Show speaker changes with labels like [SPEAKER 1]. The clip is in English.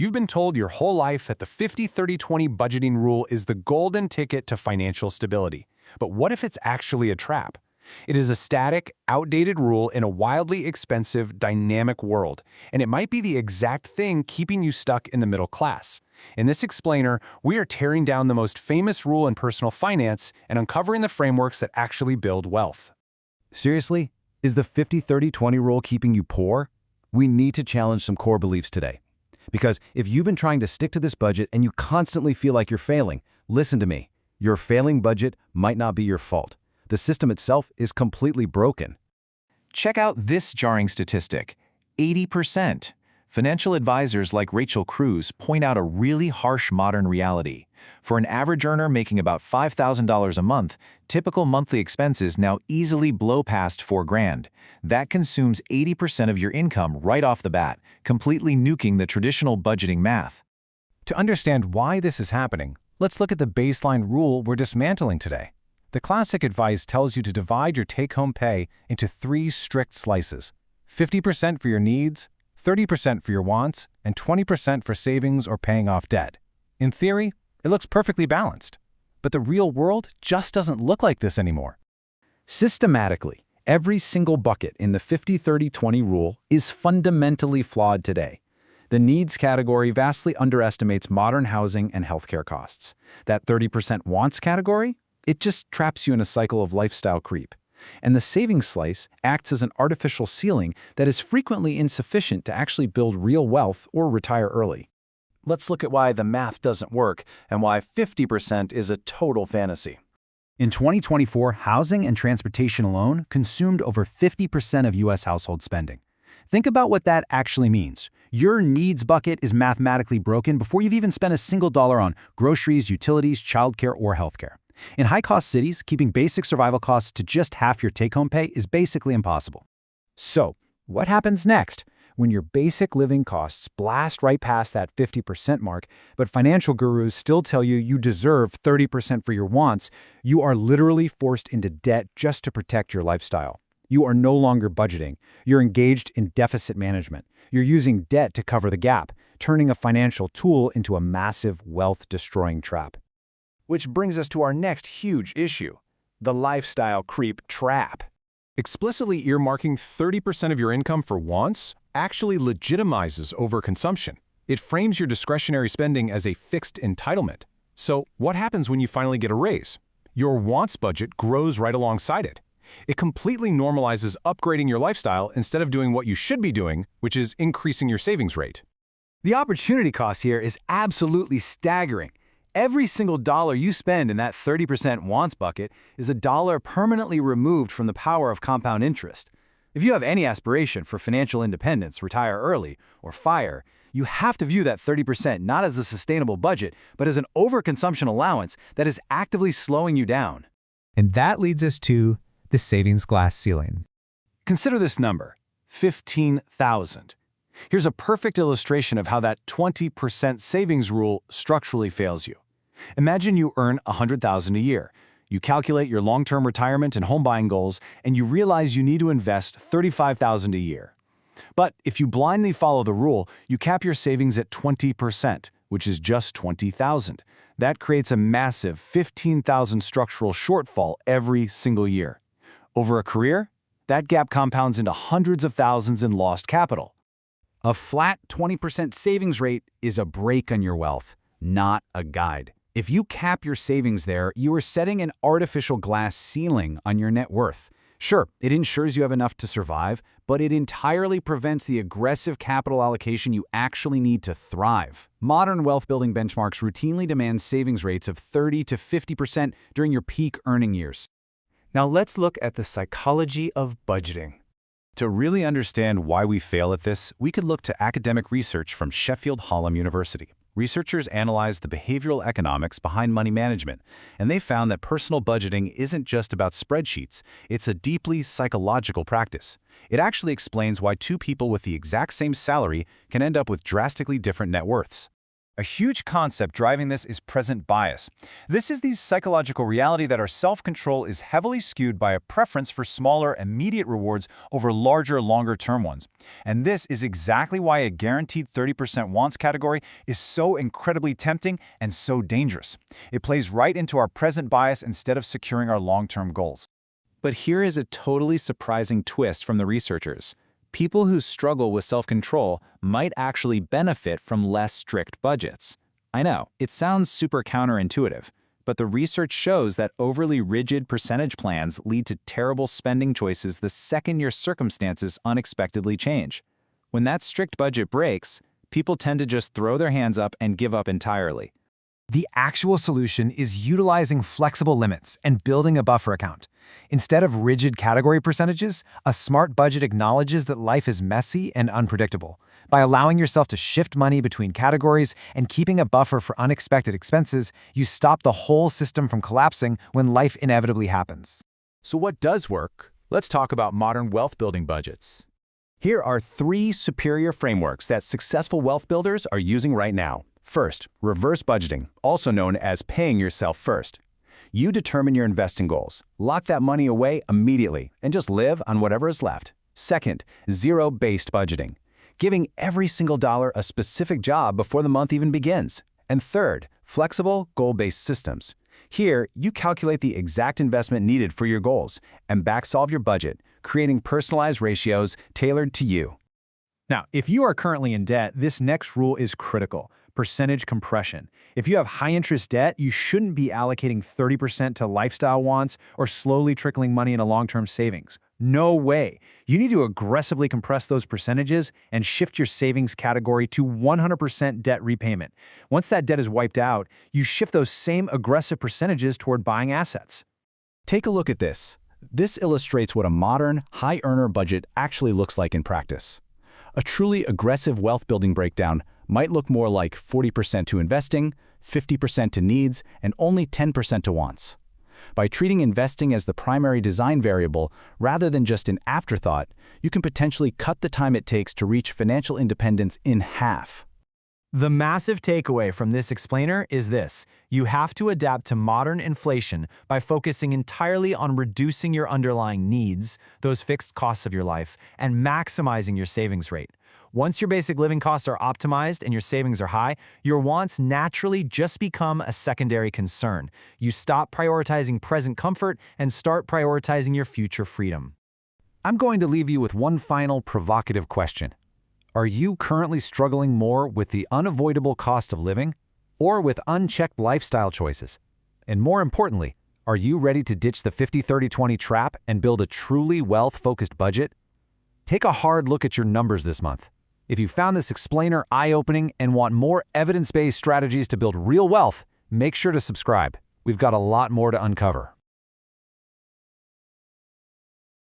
[SPEAKER 1] You've been told your whole life that the 50-30-20 budgeting rule is the golden ticket to financial stability. But what if it's actually a trap? It is a static, outdated rule in a wildly expensive, dynamic world, and it might be the exact thing keeping you stuck in the middle class. In this explainer, we are tearing down the most famous rule in personal finance and uncovering the frameworks that actually build wealth.
[SPEAKER 2] Seriously? Is the 50-30-20 rule keeping you poor? We need to challenge some core beliefs today. Because if you've been trying to stick to this budget and you constantly feel like you're failing, listen to me. Your failing budget might not be your fault. The system itself is completely broken.
[SPEAKER 3] Check out this jarring statistic: 80%. Financial advisors like Rachel Cruz point out a really harsh modern reality. For an average earner making about $5,000 a month, typical monthly expenses now easily blow past $4,000. That consumes 80% of your income right off the bat, completely nuking the traditional budgeting math.
[SPEAKER 1] To understand why this is happening, let's look at the baseline rule we're dismantling today. The classic advice tells you to divide your take-home pay into 3 strict slices: 50% for your needs, 30% for your wants, and 20% for savings or paying off debt. In theory, it looks perfectly balanced. But the real world just doesn't look like this anymore.
[SPEAKER 2] Systematically, every single bucket in the 50-30-20 rule is fundamentally flawed today. The needs category vastly underestimates modern housing and healthcare costs. That 30% wants category, it just traps you in a cycle of lifestyle creep. And the savings slice acts as an artificial ceiling that is frequently insufficient to actually build real wealth or retire early.
[SPEAKER 1] Let's look at why the math doesn't work and why 50% is a total fantasy.
[SPEAKER 2] In 2024, housing and transportation alone consumed over 50% of U.S. household spending. Think about what that actually means. Your needs bucket is mathematically broken before you've even spent a single dollar on groceries, utilities, childcare, or healthcare. In high-cost cities, keeping basic survival costs to just half your take-home pay is basically impossible. So, what happens next? When your basic living costs blast right past that 50% mark, but financial gurus still tell you you deserve 30% for your wants, you are literally forced into debt just to protect your lifestyle. You are no longer budgeting. You're engaged in deficit management. You're using debt to cover the gap, turning a financial tool into a massive wealth-destroying trap.
[SPEAKER 1] Which brings us to our next huge issue: the lifestyle creep trap. Explicitly earmarking 30% of your income for wants actually legitimizes overconsumption. It frames your discretionary spending as a fixed entitlement. So what happens when you finally get a raise? Your wants budget grows right alongside it. It completely normalizes upgrading your lifestyle instead of doing what you should be doing, which is increasing your savings rate.
[SPEAKER 2] The opportunity cost here is absolutely staggering. Every single dollar you spend in that 30% wants bucket is a dollar permanently removed from the power of compound interest. If you have any aspiration for financial independence, retire early, or FIRE, you have to view that 30% not as a sustainable budget, but as an overconsumption allowance that is actively slowing you down.
[SPEAKER 4] And that leads us to the savings glass ceiling.
[SPEAKER 1] Consider this number: 15,000. Here's a perfect illustration of how that 20% savings rule structurally fails you. Imagine you earn $100,000 a year. You calculate your long-term retirement and home buying goals, and you realize you need to invest $35,000 a year. But if you blindly follow the rule, you cap your savings at 20%, which is just $20,000. That creates a massive $15,000 structural shortfall every single year. Over a career, that gap compounds into hundreds of thousands in lost capital.
[SPEAKER 2] A flat 20% savings rate is a brake on your wealth, not a guide. If you cap your savings there, you are setting an artificial glass ceiling on your net worth. Sure, it ensures you have enough to survive, but it entirely prevents the aggressive capital allocation you actually need to thrive. Modern wealth-building benchmarks routinely demand savings rates of 30 to 50% during your peak earning years.
[SPEAKER 1] Now let's look at the psychology of budgeting. To really understand why we fail at this, we could look to academic research from Sheffield Hallam University. Researchers analyzed the behavioral economics behind money management, and they found that personal budgeting isn't just about spreadsheets, it's a deeply psychological practice. It actually explains why two people with the exact same salary can end up with drastically different net worths. A huge concept driving this is present bias. This is the psychological reality that our self-control is heavily skewed by a preference for smaller, immediate rewards over larger, longer-term ones. And this is exactly why a guaranteed 30% wants category is so incredibly tempting and so dangerous. It plays right into our present bias instead of securing our long-term goals.
[SPEAKER 3] But here is a totally surprising twist from the researchers. People who struggle with self-control might actually benefit from less strict budgets. I know, it sounds super counterintuitive, but the research shows that overly rigid percentage plans lead to terrible spending choices the second your circumstances unexpectedly change. When that strict budget breaks, people tend to just throw their hands up and give up entirely.
[SPEAKER 2] The actual solution is utilizing flexible limits and building a buffer account. Instead of rigid category percentages, a smart budget acknowledges that life is messy and unpredictable. By allowing yourself to shift money between categories and keeping a buffer for unexpected expenses, you stop the whole system from collapsing when life inevitably happens.
[SPEAKER 1] So what does work? Let's talk about modern wealth-building budgets. Here are 3 superior frameworks that successful wealth builders are using right now. First, reverse budgeting, also known as paying yourself first. You determine your investing goals, lock that money away immediately, and just live on whatever is left. Second, zero-based budgeting, giving every single dollar a specific job before the month even begins. And third, flexible, goal-based systems. Here, you calculate the exact investment needed for your goals and back-solve your budget, creating personalized ratios tailored to you. Now, if you are currently in debt, this next rule is critical: percentage compression. If you have high-interest debt, you shouldn't be allocating 30% to lifestyle wants or slowly trickling money into long-term savings. No way. You need to aggressively compress those percentages and shift your savings category to 100% debt repayment. Once that debt is wiped out, you shift those same aggressive percentages toward buying assets.
[SPEAKER 2] Take a look at this. This illustrates what a modern, high-earner budget actually looks like in practice. A truly aggressive wealth-building breakdown might look more like 40% to investing, 50% to needs, and only 10% to wants. By treating investing as the primary design variable rather than just an afterthought, you can potentially cut the time it takes to reach financial independence in half.
[SPEAKER 1] The massive takeaway from this explainer is this: you have to adapt to modern inflation by focusing entirely on reducing your underlying needs, those fixed costs of your life, and maximizing your savings rate. Once your basic living costs are optimized and your savings are high, your wants naturally just become a secondary concern. You stop prioritizing present comfort and start prioritizing your future freedom. I'm going to leave you with one final provocative question. Are you currently struggling more with the unavoidable cost of living or with unchecked lifestyle choices? And more importantly, are you ready to ditch the 50-30-20 trap and build a truly wealth-focused budget? Take a hard look at your numbers this month. If you found this explainer eye-opening and want more evidence-based strategies to build real wealth, make sure to subscribe. We've got a lot more to uncover.